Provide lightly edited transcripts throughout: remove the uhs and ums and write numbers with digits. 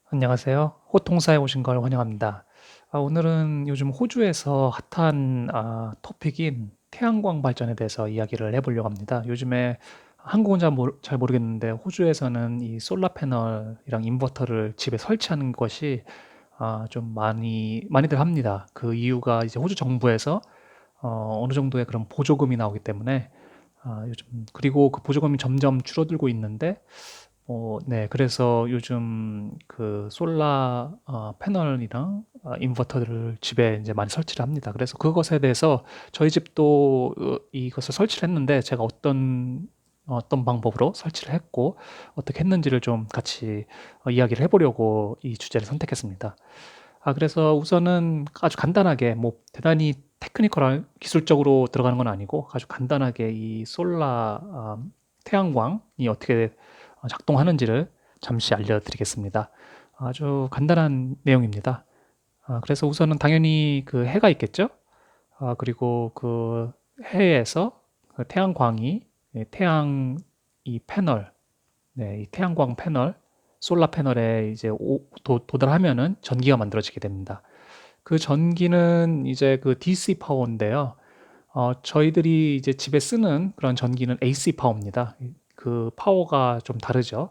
안녕하세요. 호통사에 오신 걸 환영합니다. 오늘은 요즘 호주에서 핫한 토픽인 태양광 발전에 대해서 이야기를 해 보려고 합니다. 요즘에 한국은 잘 모르겠는데 호주에서는 이 솔라 패널이랑 인버터를 집에 설치하는 것이 좀 많이들 합니다. 그 이유가 이제 호주 정부에서 어느 정도의 그런 보조금이 나오기 때문에 요즘, 그리고 그 보조금이 점점 줄어들고 있는데 네. 그래서 요즘 그 솔라 패널이랑 인버터를 집에 이제 많이 설치를 합니다. 그래서 그것에 대해서 저희 집도 이것을 설치를 했는데, 제가 어떤 방법으로 설치를 했고 어떻게 했는지를 좀 같이 이야기를 해 보려고 이 주제를 선택했습니다. 그래서 우선은 아주 간단하게, 뭐 대단히 테크니컬한 기술적으로 들어가는 건 아니고 아주 간단하게 이 솔라 태양광이 어떻게 작동하는지를 잠시 알려드리겠습니다. 아주 간단한 내용입니다. 그래서 우선은 당연히 그 해가 있겠죠. 그리고 그 해에서 그 태양광이, 태양 이 패널, 네, 이 태양광 패널, 솔라 패널에 이제 도달하면은 전기가 만들어지게 됩니다. 그 전기는 이제 그 DC 파워인데요. 저희들이 이제 집에 쓰는 그런 전기는 AC 파워입니다. 그 파워가 좀 다르죠.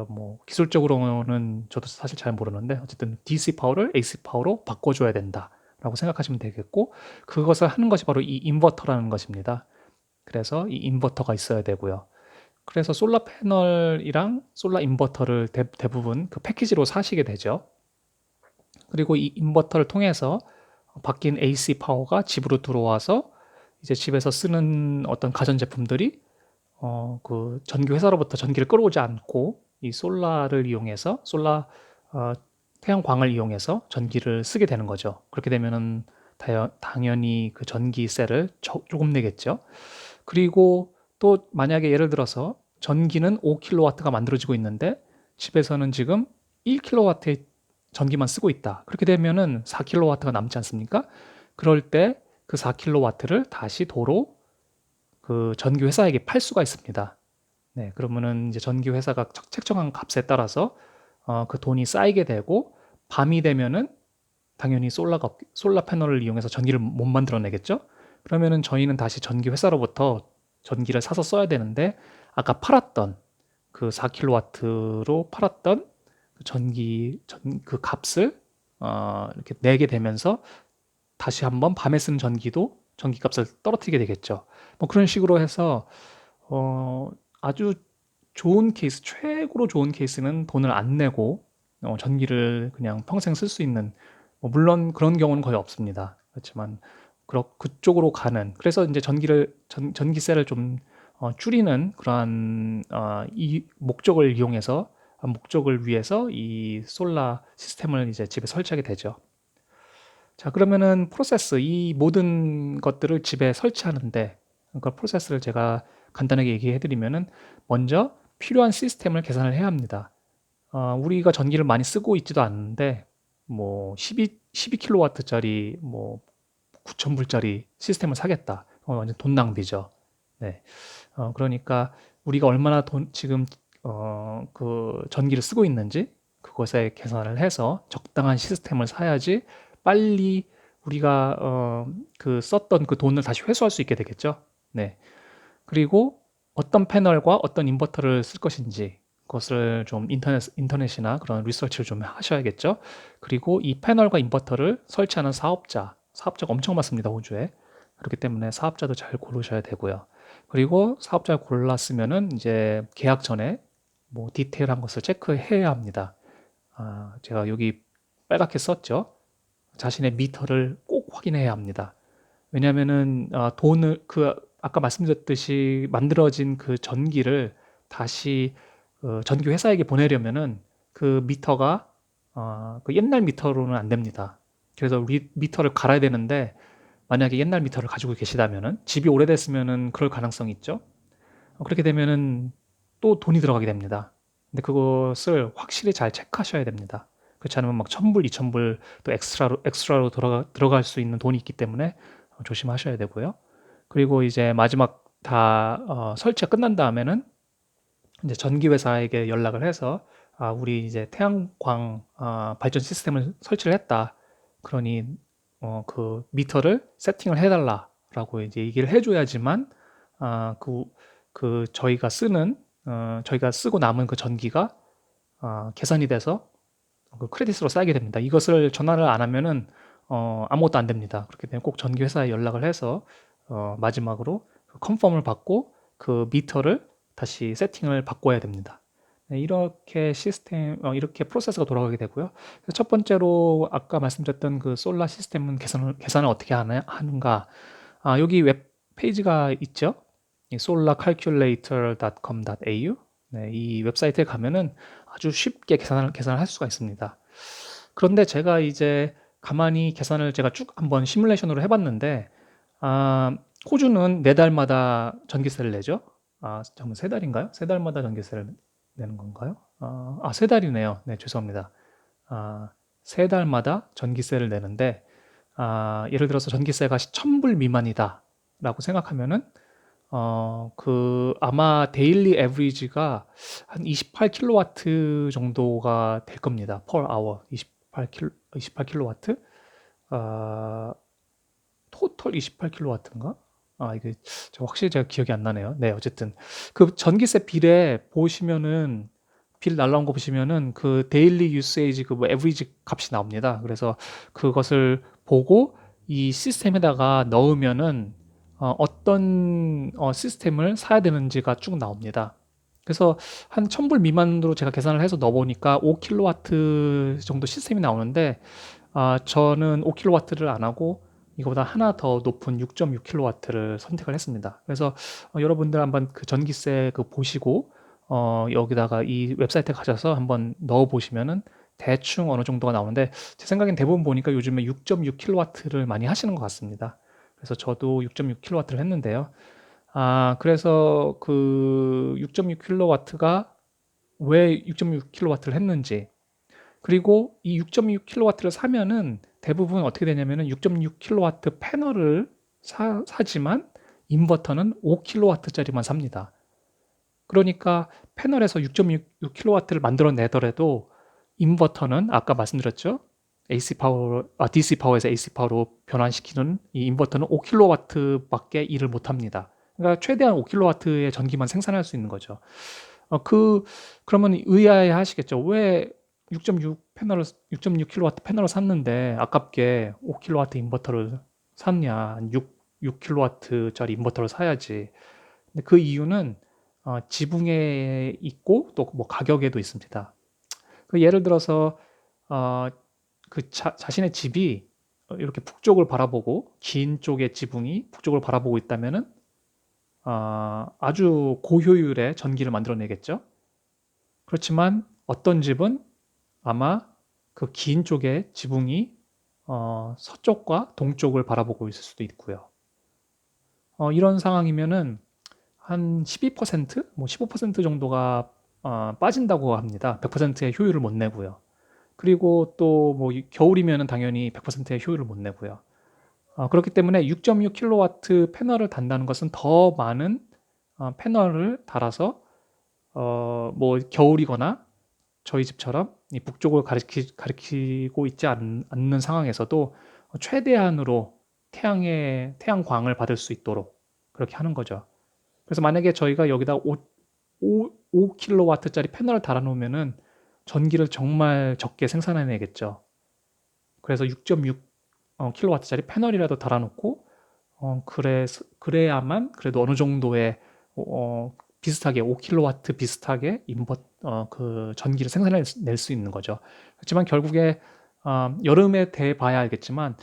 뭐 기술적으로는 저도 사실 잘 모르는데, 어쨌든 DC 파워를 AC 파워로 바꿔줘야 된다라고 생각하시면 되겠고, 그것을 하는 것이 바로 이 인버터라는 것입니다. 그래서 이 인버터가 있어야 되고요. 그래서 솔라 패널이랑 솔라 인버터를 대부분 그 패키지로 사시게 되죠. 그리고 이 인버터를 통해서 바뀐 AC 파워가 집으로 들어와서 이제 집에서 쓰는 어떤 가전제품들이 그 전기 회사로부터 전기를 끌어오지 않고 이 솔라를 이용해서, 어, 태양광을 이용해서 전기를 쓰게 되는 거죠. 그렇게 되면은 당연히 그 전기세를 조금 내겠죠. 그리고 또 만약에 예를 들어서 전기는 5kW가 만들어지고 있는데 집에서는 지금 1kW의 전기만 쓰고 있다. 그렇게 되면은 4kW가 남지 않습니까? 그럴 때 그 4kW를 다시 도로 그 전기 회사에게 팔 수가 있습니다. 네, 그러면은 이제 전기 회사가 책정한 값에 따라서 그 돈이 쌓이게 되고, 밤이 되면은 당연히 솔라 패널을 이용해서 전기를 못 만들어내겠죠. 그러면은 저희는 다시 전기 회사로부터 전기를 사서 써야 되는데, 아까 팔았던 그 4kW로 팔았던 그 그 값을 이렇게 내게 되면서 다시 한번 밤에 쓰는 전기값을 떨어뜨리게 되겠죠. 뭐 그런 식으로 해서 어 아주 좋은 케이스, 최고로 좋은 케이스는 돈을 안 내고 전기를 그냥 평생 쓸 수 있는, 뭐 물론 그런 경우는 거의 없습니다. 그렇지만 그쪽으로 가는, 그래서 이제 전기세를 좀 줄이는 그러한 이 목적을 위해서 이 솔라 시스템을 이제 집에 설치하게 되죠. 자, 그러면은 이 모든 것들을 집에 설치하는데, 그 프로세스를 제가 간단하게 얘기해 드리면은, 먼저 필요한 시스템을 계산을 해야 합니다. 우리가 전기를 많이 쓰고 있지도 않는데 뭐 12kW짜리 뭐 9,000불짜리 시스템을 사겠다. 완전 돈 낭비죠. 네. 그러니까 우리가 얼마나 지금 그 전기를 쓰고 있는지 그것에 계산을 해서 적당한 시스템을 사야지 빨리 우리가 그 썼던 그 돈을 다시 회수할 수 있게 되겠죠. 네. 그리고 어떤 패널과 어떤 인버터를 쓸 것인지 그것을 좀 인터넷이나 그런 리서치를 좀 하셔야겠죠. 그리고 이 패널과 인버터를 설치하는 사업자가 엄청 많습니다, 호주에. 그렇기 때문에 사업자도 잘 고르셔야 되고요. 그리고 사업자를 골랐으면은 이제 계약 전에 뭐 디테일한 것을 체크해야 합니다. 제가 여기 빨갛게 썼죠. 자신의 미터를 꼭 확인해야 합니다. 왜냐면은 돈을 아까 말씀드렸듯이 만들어진 그 전기를 다시 전기 회사에게 보내려면은 그 미터가 그 옛날 미터로는 안 됩니다. 그래서 미터를 갈아야 되는데, 만약에 옛날 미터를 가지고 계시다면은, 집이 오래됐으면은 그럴 가능성이 있죠. 그렇게 되면은 또 돈이 들어가게 됩니다. 근데 그것을 확실히 잘 체크하셔야 됩니다. 그렇지 않으면 막 1,000불, 2,000불 또 엑스트라로 들어갈 수 있는 돈이 있기 때문에 조심하셔야 되고요. 그리고 이제 마지막 설치가 끝난 다음에는 이제 전기 회사에게 연락을 해서 우리 이제 태양광 발전 시스템을 설치를 했다. 그러니 그 미터를 세팅을 해달라라고 이제 얘기를 해줘야지만 그 저희가 쓰고 남은 그 전기가 계산이 돼서 그 크레딧으로 쌓이게 됩니다. 이것을 전화를 안 하면은 아무것도 안 됩니다. 그렇기 때문에 꼭 전기 회사에 연락을 해서 마지막으로 컨펌을 받고 그 미터를 다시 세팅을 바꿔야 됩니다. 네, 이렇게 이렇게 프로세스가 돌아가게 되고요. 첫 번째로 아까 말씀드렸던 그 솔라 시스템은 계산을 어떻게 하는가? 여기 웹 페이지가 있죠. 이 solarcalculator.com.au. 네, 이 웹사이트에 가면은 아주 쉽게 계산을 할 수가 있습니다. 그런데 제가 이제 가만히 계산을 제가 쭉 한번 시뮬레이션으로 해봤는데, 호주는 4달마다 전기세를 내죠. 잠깐만, 3달인가요? 3달마다 전기세를 내는 건가요? 3달이네요. 네, 죄송합니다. 3달마다 전기세를 내는데, 예를 들어서 전기세가 1000불 미만이다 라고 생각하면은 아마 데일리 에버리지가 한 28kW 정도가 될 겁니다. per hour. 28kW? 토탈 28kW인가? 이게 확실히 제가 기억이 안 나네요. 네, 어쨌든 그 전기세 빌에 보시면은 빌 날라온 거 보시면은 그 데일리 유세이지 그 에버리지 값이 나옵니다. 그래서 그것을 보고 이 시스템에다가 넣으면은 어떤 시스템을 사야 되는지가 쭉 나옵니다. 그래서 한 1000불 미만으로 제가 계산을 해서 넣어보니까 5kW 정도 시스템이 나오는데 저는 5kW를 안 하고 이거보다 하나 더 높은 6.6kW를 선택을 했습니다. 그래서 여러분들 한번 그 전기세 보시고 여기다가 이 웹사이트에 가셔서 한번 넣어 보시면은 대충 어느 정도가 나오는데 제 생각엔 대부분 보니까 요즘에 6.6kW를 많이 하시는 것 같습니다. 그래서 저도 6.6kW를 했는데요. 그래서 그 6.6kW가 왜 6.6kW를 했는지, 그리고 이 6.6kW를 사면은 대부분 어떻게 되냐면은 6.6kW 패널을 사지만 인버터는 5kW짜리만 삽니다. 그러니까 패널에서 6.6kW를 만들어내더라도 인버터는 아까 말씀드렸죠. DC 파워에서 AC 파워로 변환시키는 이 인버터는 5kW밖에 일을 못 합니다. 그러니까 최대한 5kW의 전기만 생산할 수 있는 거죠. 그러면 의아해 하시겠죠. 왜 6.6kW 패널을 샀는데 아깝게 5kW 인버터를 샀냐. 6kW짜리 인버터를 사야지. 근데 그 이유는 지붕에 있고 또 뭐 가격에도 있습니다. 예를 들어서 자신의 집이 이렇게 북쪽을 바라보고 긴 쪽의 지붕이 북쪽을 바라보고 있다면은 아주 고효율의 전기를 만들어내겠죠. 그렇지만 어떤 집은 아마 그 긴 쪽의 지붕이 서쪽과 동쪽을 바라보고 있을 수도 있고요. 이런 상황이면은 한 12%, 뭐 15% 정도가 빠진다고 합니다. 100%의 효율을 못 내고요. 그리고 또 뭐 겨울이면은 당연히 100%의 효율을 못 내고요. 그렇기 때문에 6.6kW 패널을 단다는 것은 더 많은 패널을 달아서 뭐 겨울이거나 저희 집처럼 이 북쪽을 가리키고 있지 않는 상황에서도 최대한으로 태양광을 받을 수 있도록 그렇게 하는 거죠. 그래서 만약에 저희가 여기다 5kW짜리 패널을 달아놓으면은 전기를 정말 적게 생산해내겠죠. 그래서 6.6kW짜리 패널이라도 달아놓고 그래야만 그래도 어느 정도의 비슷하게 5kW 비슷하게 그 전기를 생산해낼 수 있는 거죠. 그렇지만 결국에 여름에 돼 봐야 알겠지만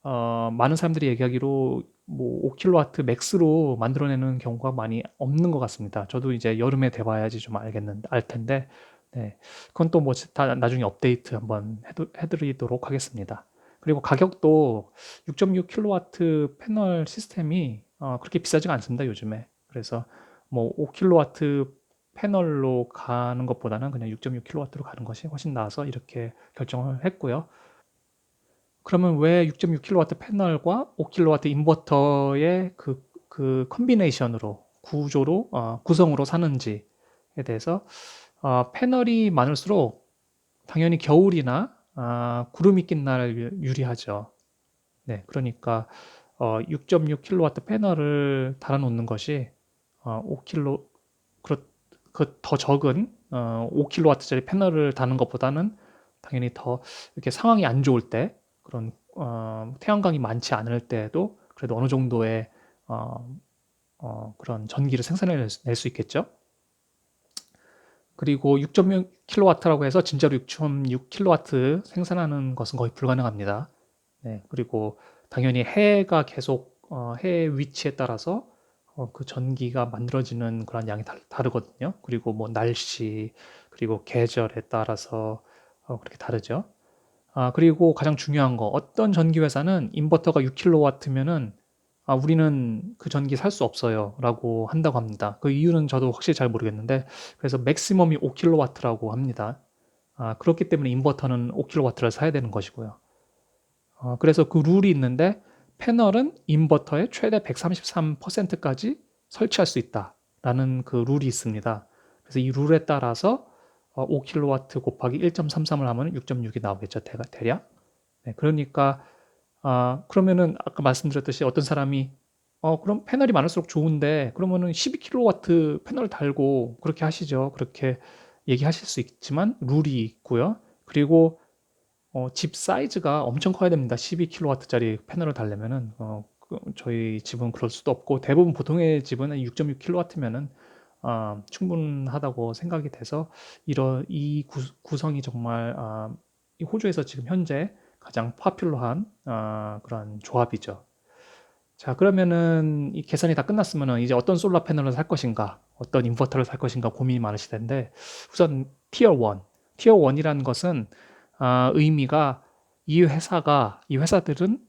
많은 사람들이 얘기하기로 뭐 5kW 맥스로 만들어내는 경우가 많이 없는 것 같습니다. 저도 이제 여름에 돼 봐야지 좀 알 텐데, 네. 그건 또 뭐 다 나중에 업데이트 한번 해드리도록 하겠습니다. 그리고 가격도 6.6kW 패널 시스템이 그렇게 비싸지가 않습니다, 요즘에. 그래서 뭐 5kW 패널로 가는 것보다는 그냥 6.6kW로 가는 것이 훨씬 나아서 이렇게 결정을 했고요. 그러면 왜 6.6kW 패널과 5kW 인버터의 그 컨비네이션으로 구조로 구성으로 사는지에 대해서 패널이 많을수록 당연히 겨울이나 구름이 낀 날 유리하죠. 네, 그러니까 6.6 킬로와트 패널을 달아놓는 것이 5킬로 더 적은 5 킬로와트짜리 패널을 다는 것보다는 당연히 더 이렇게 상황이 안 좋을 때 그런 태양광이 많지 않을 때에도 그래도 어느 정도의 그런 전기를 생산해낼 수 있겠죠. 그리고 6.6 킬로와트라고 해서 진짜로 6.6 킬로와트 생산하는 것은 거의 불가능합니다. 네, 그리고 당연히 해가 계속 해의 위치에 따라서 그 전기가 만들어지는 그런 양이 다르거든요. 그리고 뭐 날씨, 그리고 계절에 따라서 그렇게 다르죠. 그리고 가장 중요한 거, 어떤 전기 회사는 인버터가 6킬로와트면은 우리는 그 전기 살 수 없어요 라고 한다고 합니다. 그 이유는 저도 확실히 잘 모르겠는데, 그래서 맥시멈이 5킬로와트라고 합니다. 그렇기 때문에 인버터는 5킬로와트를 사야 되는 것이고요. 그래서 그 룰이 있는데, 패널은 인버터의 최대 133%까지 설치할 수 있다라는 그 룰이 있습니다. 그래서 이 룰에 따라서 5킬로와트 곱하기 1.33을 하면 6.6이 나오겠죠, 대략. 네, 그러니까 그러면은 아까 말씀드렸듯이 어떤 사람이 그럼 패널이 많을수록 좋은데 그러면은 12킬로와트 패널 달고 그렇게 하시죠. 그렇게 얘기하실 수 있지만 룰이 있고요. 그리고 집 사이즈가 엄청 커야 됩니다. 12킬로와트짜리 패널을 달려면은 저희 집은 그럴 수도 없고 대부분 보통의 집은 6.6 킬로와트면은 충분하다고 생각이 돼서 이 구성이 정말 이 호주에서 지금 현재 가장 파퓰러한 그런 조합이죠. 자, 그러면은 이 계산이 다 끝났으면은 이제 어떤 솔라 패널을 살 것인가, 어떤 인버터를 살 것인가 고민이 많으실 텐데 우선 티어 1, 티어 1이라는 것은 의미가 이 회사들은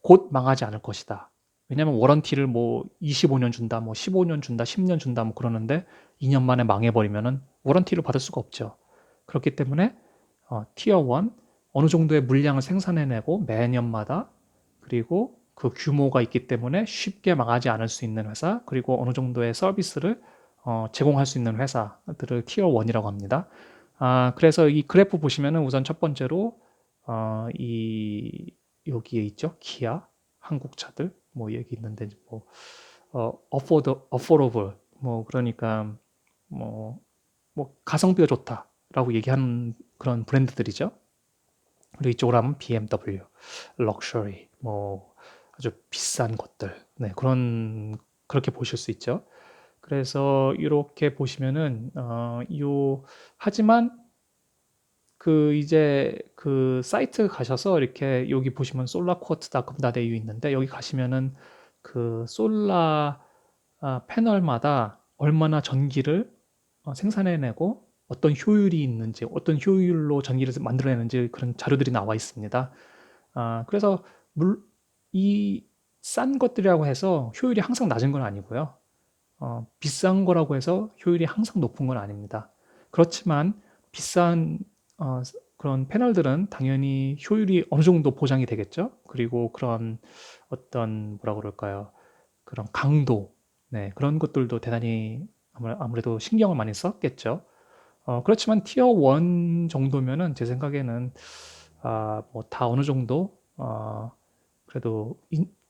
곧 망하지 않을 것이다. 왜냐하면 워런티를 뭐 25년 준다, 뭐 15년 준다, 10년 준다, 뭐 그러는데 2년 만에 망해버리면은 워런티를 받을 수가 없죠. 그렇기 때문에 티어 1 어느 정도의 물량을 생산해내고 매년마다 그리고 그 규모가 있기 때문에 쉽게 망하지 않을 수 있는 회사 그리고 어느 정도의 서비스를 제공할 수 있는 회사들을 티어 1이라고 합니다. 그래서 이 그래프 보시면은 우선 첫 번째로 여기에 있죠. 기아, 한국 차들 뭐 여기 있는데 뭐 affordable 뭐 그러니까 뭐 가성비가 좋다라고 얘기하는 그런 브랜드들이죠. 그리고 이쪽으로 하면 BMW, 럭셔리, 뭐 아주 비싼 것들, 네, 그렇게 보실 수 있죠. 그래서 이렇게 보시면은 하지만 이제 그 사이트 가셔서 이렇게 여기 보시면 solarquote.com.au 있는데 여기 가시면은 그 솔라 패널마다 얼마나 전기를 생산해내고 어떤 효율이 있는지 어떤 효율로 전기를 만들어내는지 그런 자료들이 나와 있습니다. 그래서 이 싼 것들이라고 해서 효율이 항상 낮은 건 아니고요. 비싼 거라고 해서 효율이 항상 높은 건 아닙니다. 그렇지만 비싼 그런 패널들은 당연히 효율이 어느 정도 보장이 되겠죠. 그리고 그런 어떤 뭐라 그럴까요? 그런 강도, 네, 그런 것들도 대단히 아무래도 신경을 많이 썼겠죠. 그렇지만 티어 1 정도면은 제 생각에는 뭐 다 어느 정도 그래도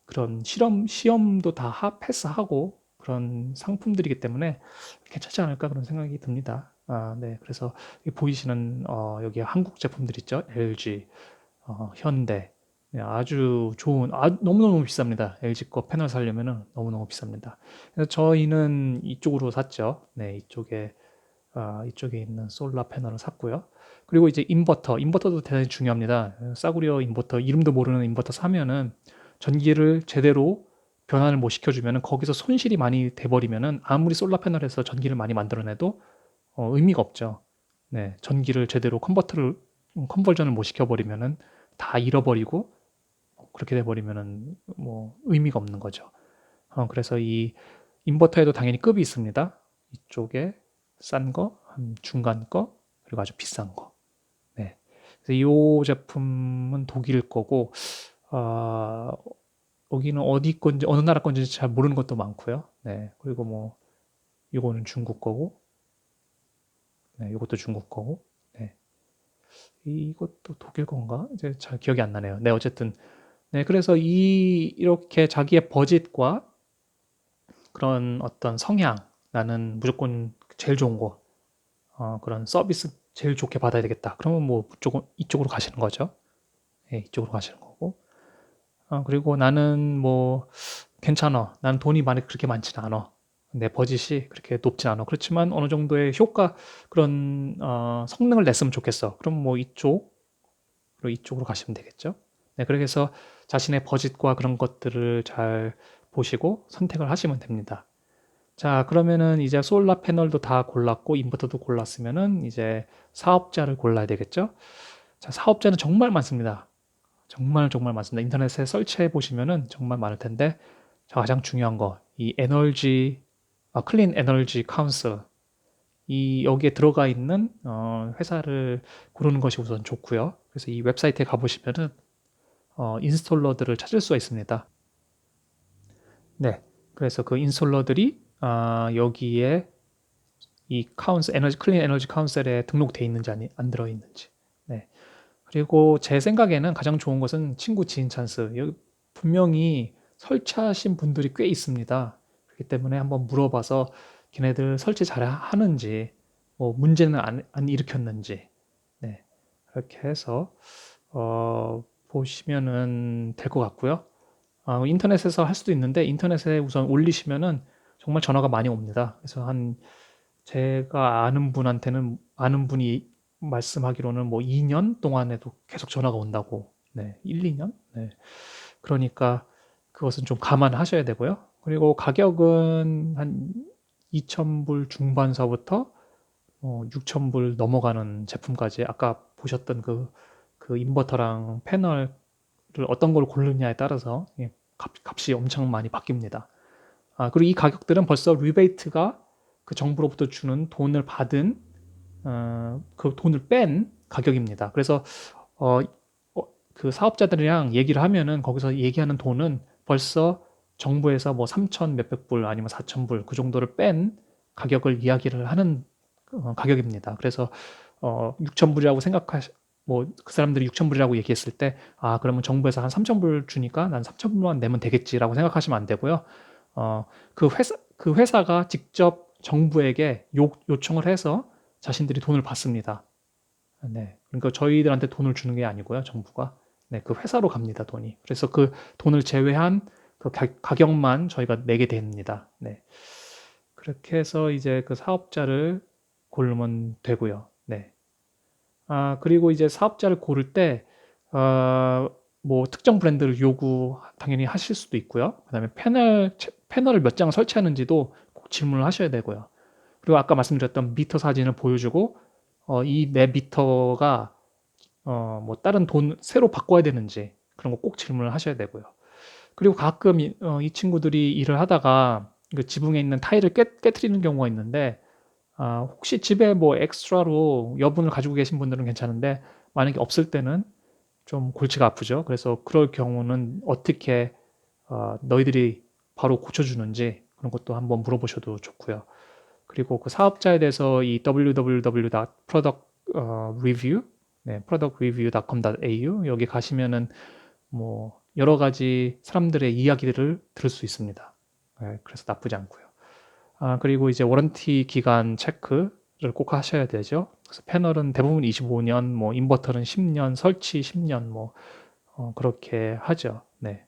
그런 시험도 다 패스하고 그런 상품들이기 때문에 괜찮지 않을까 그런 생각이 듭니다. 네. 그래서 보이시는 여기 한국 제품들 있죠. LG, 현대. 네, 아주 좋은, 너무너무 비쌉니다. LG 거 패널 사려면은 너무너무 비쌉니다. 그래서 저희는 이쪽으로 샀죠. 네, 이쪽에 있는 솔라 패널을 샀고요. 그리고 이제 인버터도 대단히 중요합니다. 싸구려 인버터, 이름도 모르는 인버터 사면은 전기를 제대로 변환을 못 시켜주면은 거기서 손실이 많이 돼버리면은 아무리 솔라 패널에서 전기를 많이 만들어내도 의미가 없죠. 네, 전기를 제대로 컨버전을 못 시켜버리면은 다 잃어버리고 그렇게 돼버리면은 뭐 의미가 없는 거죠. 그래서 이 인버터에도 당연히 급이 있습니다. 이쪽에 싼 거, 중간 거, 그리고 아주 비싼 거. 네. 그래서 이 제품은 독일 거고, 아, 여기는 어디 건지, 어느 나라 건지 잘 모르는 것도 많고요. 네. 그리고 뭐, 이거는 중국 거고, 네, 이것도 중국 거고. 네. 이것도 독일 건가? 이제 잘 기억이 안 나네요. 네, 어쨌든. 네, 그래서 이렇게 자기의 버짓과 그런 어떤 성향, 나는 무조건 제일 좋은 거, 그런 서비스 제일 좋게 받아야 되겠다. 그러면 뭐 이쪽으로 가시는 거죠. 네, 이쪽으로 가시는 거고. 그리고 나는 뭐 괜찮아. 나는 돈이 많이 그렇게 많지는 않아. 내 버짓이 그렇게 높진 않아. 그렇지만 어느 정도의 효과, 그런 성능을 냈으면 좋겠어. 그럼 뭐 이쪽으로 가시면 되겠죠. 네, 그렇게 해서 자신의 버짓과 그런 것들을 잘 보시고 선택을 하시면 됩니다. 자, 그러면은 이제 솔라 패널도 다 골랐고 인버터도 골랐으면은 이제 사업자를 골라야 되겠죠. 자, 사업자는 정말 많습니다. 정말 정말 많습니다. 인터넷에 설치해 보시면은 정말 많을 텐데, 자, 가장 중요한 거, 이 클린 에너지 카운슬, 이 여기에 들어가 있는 회사를 고르는 것이 우선 좋고요. 그래서 이 웹사이트에 가보시면은 인스톨러들을 찾을 수가 있습니다. 네, 그래서 그 인스톨러들이 여기에 이 클린 에너지 카운셀에 등록돼 있는지 안 들어 있는지. 네. 그리고 제 생각에는 가장 좋은 것은 친구 지인 찬스. 여기 분명히 설치하신 분들이 꽤 있습니다. 그렇기 때문에 한번 물어봐서 걔네들 설치 잘 하는지, 뭐 문제는 안 일으켰는지, 네. 그렇게 해서 보시면은 될 것 같고요. 인터넷에서 할 수도 있는데 인터넷에 우선 올리시면은 정말 전화가 많이 옵니다. 그래서 제가 아는 분이 말씀하기로는 뭐 2년 동안에도 계속 전화가 온다고. 네, 1, 2년? 네. 그러니까 그것은 좀 감안하셔야 되고요. 그리고 가격은 한 2,000불 중반서부터 6,000불 넘어가는 제품까지, 아까 보셨던 그 인버터랑 패널을 어떤 걸 고르느냐에 따라서 값이 엄청 많이 바뀝니다. 그리고 이 가격들은 벌써 리베이트가 그 정부로부터 주는 돈을 받은 그 돈을 뺀 가격입니다. 그래서 어, 그 사업자들이랑 얘기를 하면은 거기서 얘기하는 돈은 벌써 정부에서 뭐 3천 몇백 불 아니면 4천 불 그 정도를 뺀 가격을 이야기를 하는 가격입니다. 그래서 6천 불이라고 뭐 그 사람들이 6천 불이라고 얘기했을 때, 그러면 정부에서 한 3천 불 주니까 난 3천 불만 내면 되겠지라고 생각하시면 안 되고요. 어, 그 회사가 직접 정부에게 요청을 해서 자신들이 돈을 받습니다. 네. 그러니까 저희들한테 돈을 주는 게 아니고요, 정부가. 네, 그 회사로 갑니다, 돈이. 그래서 그 돈을 제외한 그 가격만 저희가 내게 됩니다. 네. 그렇게 해서 이제 그 사업자를 고르면 되고요. 네. 그리고 이제 사업자를 고를 때, 뭐 특정 브랜드를 당연히 하실 수도 있고요. 그다음에 패널을 몇 장 설치하는지도 꼭 질문을 하셔야 되고요. 그리고 아까 말씀드렸던 미터 사진을 보여주고, 이 내 미터가 뭐 다른 새로 바꿔야 되는지 그런 거 꼭 질문을 하셔야 되고요. 그리고 가끔 이 친구들이 일을 하다가 그 지붕에 있는 타일을 깨트리는 경우가 있는데, 혹시 집에 뭐 엑스트라로 여분을 가지고 계신 분들은 괜찮은데 만약에 없을 때는 좀 골치가 아프죠. 그래서 그럴 경우는 어떻게 너희들이 바로 고쳐주는지 그런 것도 한번 물어보셔도 좋고요. 그리고 그 사업자에 대해서 이 www.productreview, 네, productreview.com.au 여기 가시면은 뭐 여러 가지 사람들의 이야기들을 들을 수 있습니다. 네, 그래서 나쁘지 않고요. 그리고 이제 워런티 기간 체크를 꼭 하셔야 되죠. 그래서 패널은 대부분 25년, 뭐 인버터는 10년, 설치 10년, 뭐 그렇게 하죠. 네.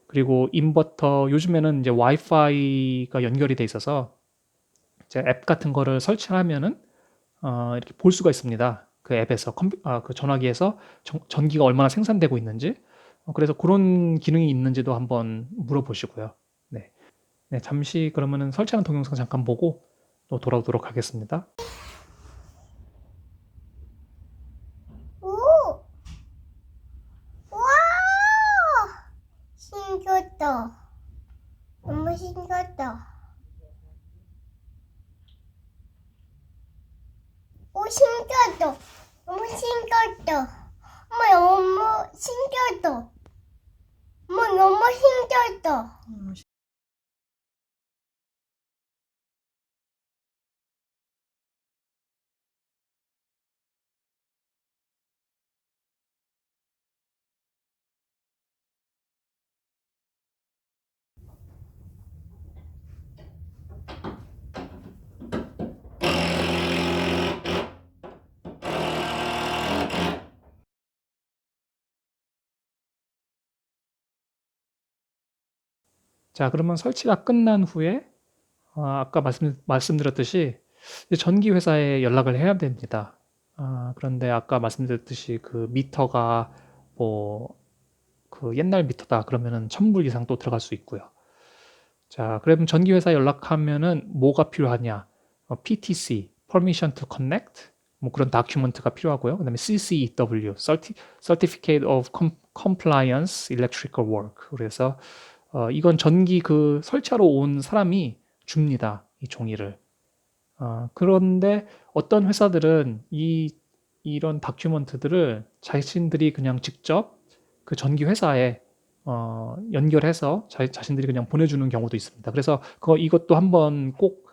그리고 인버터 요즘에는 이제 와이파이가 연결이 돼 있어서 이제 앱 같은 거를 설치하면은 이렇게 볼 수가 있습니다. 그 앱에서 그 전화기에서 전기가 얼마나 생산되고 있는지. 그래서 그런 기능이 있는지도 한번 물어보시고요. 네. 네, 잠시 그러면은 설치하는 동영상 잠깐 보고 또 돌아오도록 하겠습니다. 오! 와! 신기하다. 너무 신기하다. 오, 신기하다. 너무 신기하다. 엄마, 너무 신기하다. 엄마, 너무 신기하다. 자, 그러면 설치가 끝난 후에 아까 말씀드렸듯이 이제 전기 회사에 연락을 해야 됩니다. 그런데 아까 말씀드렸듯이 그 미터가 뭐 그 옛날 미터다 그러면은 1000불 이상 또 들어갈 수 있고요. 자, 그러면 전기 회사에 연락하면은 뭐가 필요하냐? PTC, Permission to Connect, 뭐 그런 다큐멘트가 필요하고요. 그다음에 CCEW, Certificate of Compliance Electrical Work. 그래서 이건 전기 그 설치하러 온 사람이 줍니다. 이 종이를. 그런데 어떤 회사들은 이런 다큐멘트들을 자신들이 그냥 직접 그 전기 회사에 연결해서 자신들이 그냥 보내주는 경우도 있습니다. 그래서 이것도 한번 꼭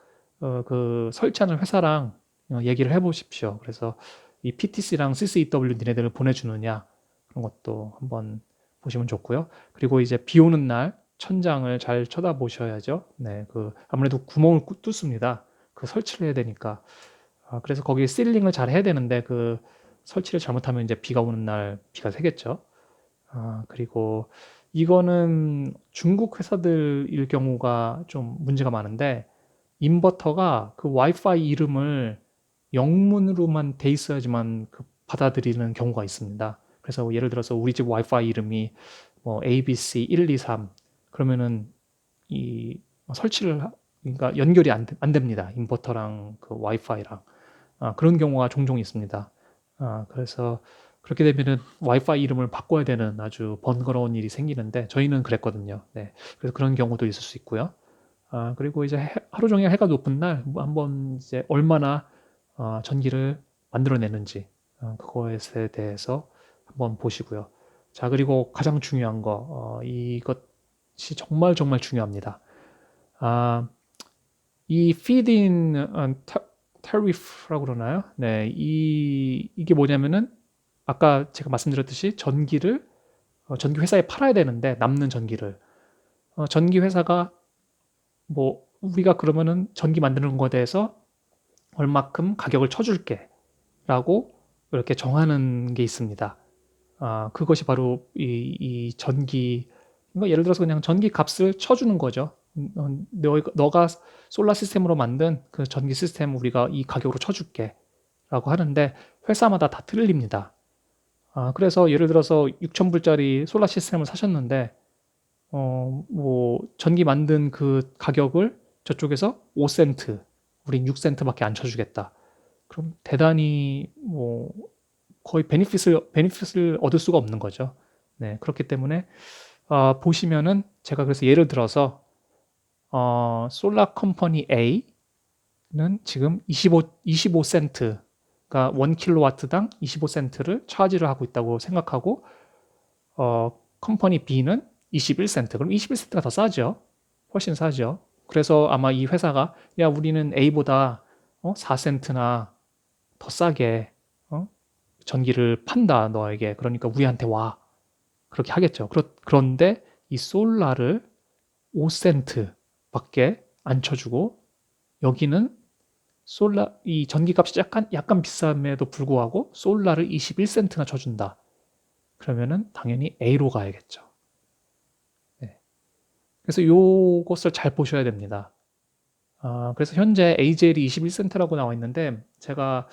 그 설치하는 회사랑 얘기를 해보십시오. 그래서 이 PTC랑 CCEW 니네들을 보내주느냐 그런 것도 한번 보시면 좋고요. 그리고 이제 비 오는 날 천장을 잘 쳐다보셔야죠. 네, 그 아무래도 구멍을 뚫습니다. 그 설치를 해야 되니까. 그래서 거기 실링을 잘 해야 되는데 그 설치를 잘못하면 이제 비가 오는 날 비가 새겠죠. 그리고 이거는 중국 회사들일 경우가 좀 문제가 많은데 인버터가 그 와이파이 이름을 영문으로만 돼 있어야지만 그 받아들이는 경우가 있습니다. 그래서 예를 들어서 우리 집 와이파이 이름이 뭐 ABC 123 그러면은 이 그러니까 연결이 안 됩니다. 인버터랑 그 와이파이랑. 그런 경우가 종종 있습니다. 그래서 그렇게 되면은 와이파이 이름을 바꿔야 되는 아주 번거로운 일이 생기는데 저희는 그랬거든요. 네. 그래서 그런 경우도 있을 수 있고요. 그리고 이제 하루 종일 해가 높은 날 뭐 한번 이제 얼마나 전기를 만들어내는지 그거에 대해서 한번 보시고요. 자, 그리고 가장 중요한 거 이것이 정말 정말 중요합니다. 아, 이 feed-in tariff라고 그러나요? 네, 이게 뭐냐면은 아까 제가 말씀드렸듯이 전기를 전기 회사에 팔아야 되는데 남는 전기를 전기 회사가 뭐 우리가 그러면은 전기 만드는 거에 대해서 얼마큼 가격을 쳐줄게 라고 이렇게 정하는 게 있습니다. 그것이 바로 이 전기 그러니까 예를 들어서 그냥 전기 값을 쳐주는 거죠. 너가 솔라 시스템으로 만든 그 전기 시스템 우리가 이 가격으로 쳐줄게 라고 하는데 회사마다 다 틀립니다. 그래서 예를 들어서 6,000불짜리 솔라 시스템을 사셨는데 뭐 전기 만든 그 가격을 저쪽에서 5센트, 우린 6센트밖에 안 쳐주겠다. 그럼 대단히 뭐 거의 베니핏을 얻을 수가 없는 거죠. 네, 그렇기 때문에 보시면은 제가 그래서 예를 들어서 솔라 컴퍼니 A는 지금 25센트, 그러니까 1킬로와트당 25센트를 차지를 하고 있다고 생각하고 컴퍼니 B는 21센트. 그럼 21센트가 더 싸죠. 훨씬 싸죠. 그래서 아마 이 회사가 야 우리는 A보다 4센트나 더 싸게 전기를 판다 너에게. 그러니까 우리한테 와. 그렇게 하겠죠. 그런데 이 솔라를 5센트밖에 안 쳐주고 여기는 이 전기값이 약간 비쌈에도 불구하고 솔라를 21센트나 쳐준다. 그러면은 당연히 A로 가야겠죠. 네. 그래서 요것을 잘 보셔야 됩니다. 그래서 현재 AGL이 21센트라고 나와 있는데 제가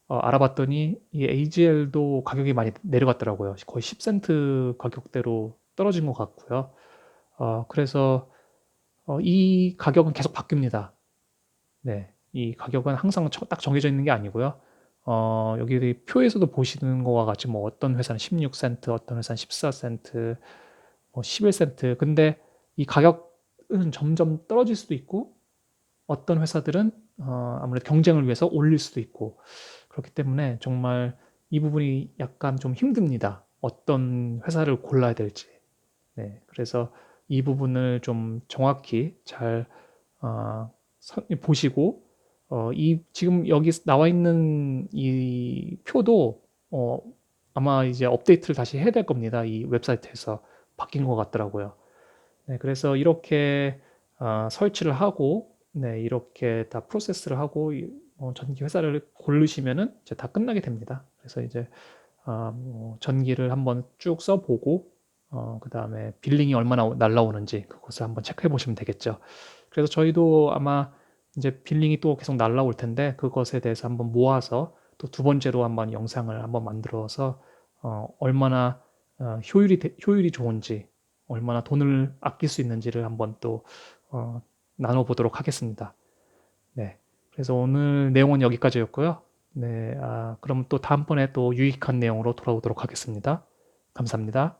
알아봤더니 이 AGL도 가격이 많이 내려갔더라고요. 거의 10센트 가격대로 떨어진 것 같고요. 그래서 이 가격은 계속 바뀝니다. 네, 이 가격은 항상 딱 정해져 있는 게 아니고요. 여기 표에서도 보시는 거와 같이 뭐 어떤 회사는 16센트, 어떤 회사는 14센트, 뭐 11센트. 근데 이 가격은 점점 떨어질 수도 있고 어떤 회사들은 아무래도 경쟁을 위해서 올릴 수도 있고 그렇기 때문에 정말 이 부분이 약간 좀 힘듭니다. 어떤 회사를 골라야 될지. 네, 그래서 이 부분을 좀 정확히 잘 보시고 지금 여기 나와 있는 이 표도 아마 이제 업데이트를 다시 해야 될 겁니다. 이 웹사이트에서 바뀐 것 같더라고요. 네, 그래서 이렇게 설치를 하고 네, 이렇게 다 프로세스를 하고 전기 회사를 고르시면은 이제 다 끝나게 됩니다. 그래서 이제 뭐 전기를 한번 쭉 써보고 그다음에 빌링이 얼마나 날라오는지 그것을 한번 체크해 보시면 되겠죠. 그래서 저희도 아마 이제 빌링이 또 계속 날라올 텐데 그것에 대해서 한번 모아서 또 두 번째로 한번 영상을 한번 만들어서 얼마나 효율이 좋은지, 얼마나 돈을 아낄 수 있는지를 한번 또 나눠보도록 하겠습니다. 네. 그래서 오늘 내용은 여기까지였고요. 네. 그럼 또 다음번에 또 유익한 내용으로 돌아오도록 하겠습니다. 감사합니다.